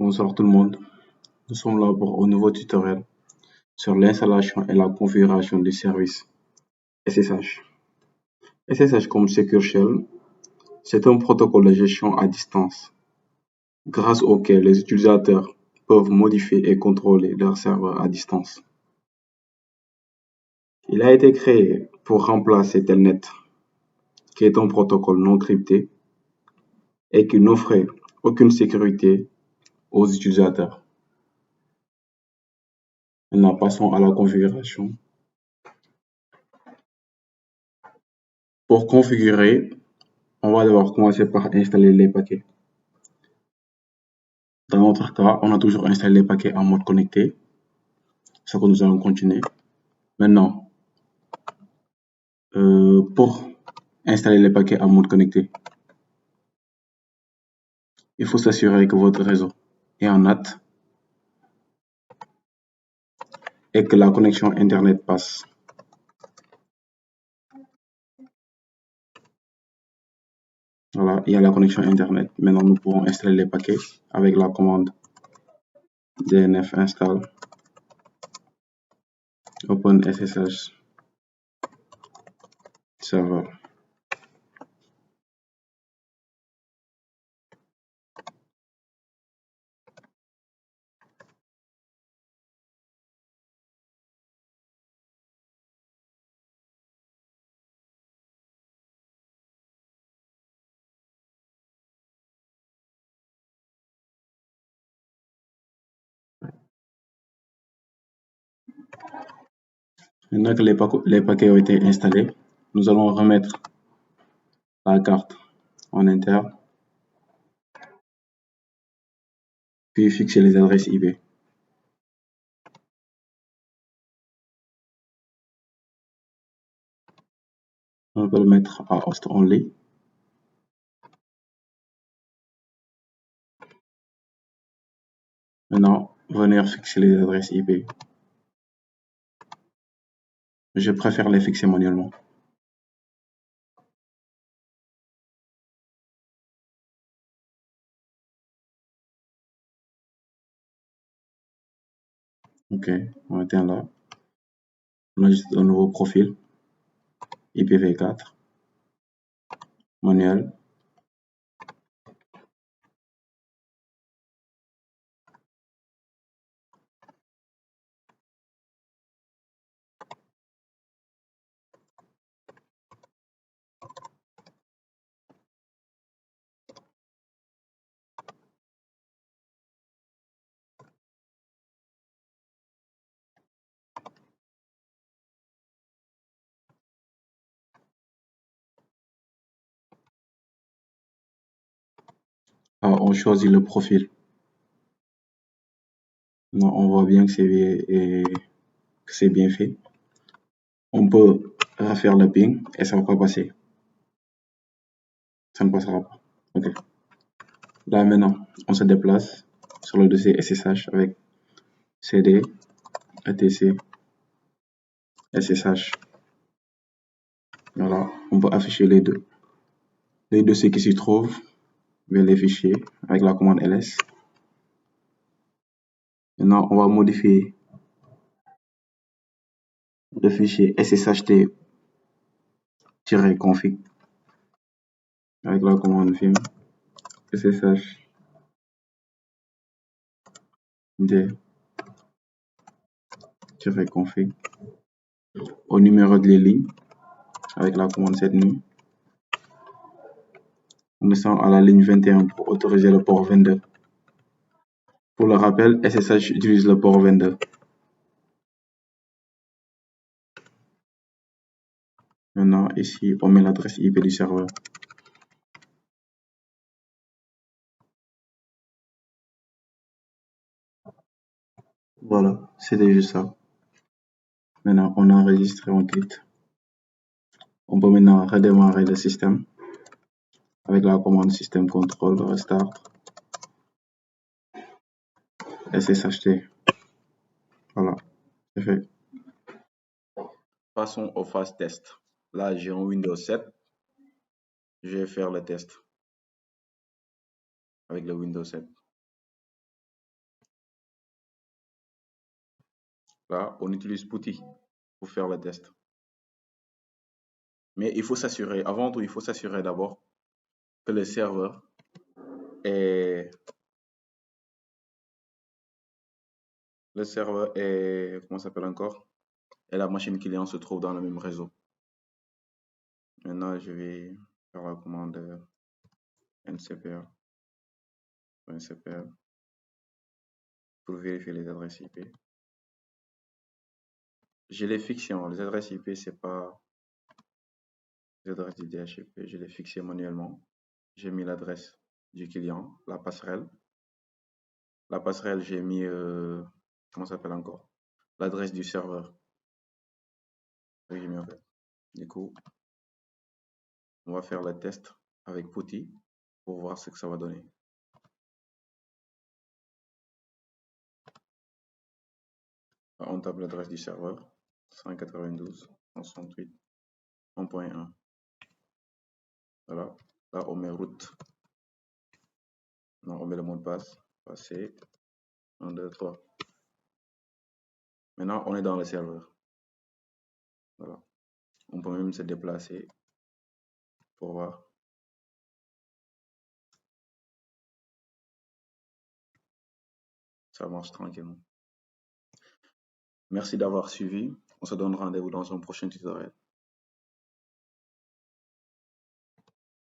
Bonsoir tout le monde. Nous sommes là pour un nouveau tutoriel sur l'installation et la configuration du service SSH. SSH comme Secure Shell, c'est un protocole de gestion à distance grâce auquel les utilisateurs peuvent modifier et contrôler leur serveur à distance. Il a été créé pour remplacer Telnet, qui est un protocole non crypté et qui n'offrait aucune sécurité aux utilisateurs. Maintenant, passons à la configuration. Pour configurer, on va devoir commencer par installer les paquets. Dans notre cas, on a toujours installé les paquets en mode connecté, ce que nous allons continuer. Maintenant, pour installer les paquets en mode connecté, il faut s'assurer que votre réseau est en NAT et que la connexion Internet passe. Voilà, il y a la connexion Internet. Maintenant, nous pouvons installer les paquets avec la commande dnf install OpenSSH server. Maintenant que les paquets ont été installés, nous allons remettre la carte en interne, puis fixer les adresses IP. On peut le mettre à host only. Maintenant, venir fixer les adresses IP. Je préfère les fixer manuellement. Ok, on atteint là. On ajoute un nouveau profil. IPv4. Manuel. Ah, on choisit le profil. Non, on voit bien que c'est bien fait. On peut refaire le ping et ça va pas passer. Ça ne passera pas. Ok. Là maintenant, on se déplace sur le dossier SSH avec cd etc SSH. Voilà, on peut afficher les deux. Les dossiers qui s'y trouvent, vers les fichiers avec la commande ls. Maintenant, on va modifier le fichier sshd-config avec la commande vim sshd-config au numéro de les lignes avec la commande setnu. On descend à la ligne 21 pour autoriser le port 22. Pour le rappel, SSH utilise le port 22. Maintenant, ici, on met l'adresse IP du serveur. Voilà, c'était juste ça. Maintenant, on enregistre et on quitte. On peut maintenant redémarrer le système avec la commande système control restart sshd. Voilà, c'est fait. Passons aux phases test. Là, j'ai un Windows 7. Je vais faire le test avec le Windows 7. Là, on utilise PuTTY pour faire le test. Mais il faut s'assurer, avant tout, il faut s'assurer d'abord que est, le serveur est, comment ça s'appelle encore? Et la machine client se trouve dans le même réseau. Maintenant, je vais faire la commande ncpl, ncpl pour vérifier les adresses IP. Je les fixé, les adresses IP, c'est pas les adresses du DHCP, je les fixé manuellement. J'ai mis l'adresse du client, la passerelle. La passerelle, j'ai mis, comment ça s'appelle encore? L'adresse du serveur. Oui, j'ai mis en fait. Du coup, on va faire le test avec PuTTY pour voir ce que ça va donner. On tape l'adresse du serveur, 192.168.1.1. Voilà. Là, on met route. Non, on met le mot de passe. Passer. 1, 2, 3. Maintenant, on est dans le serveur. Voilà. On peut même se déplacer pour voir. Ça marche tranquillement. Merci d'avoir suivi. On se donne rendez-vous dans un prochain tutoriel.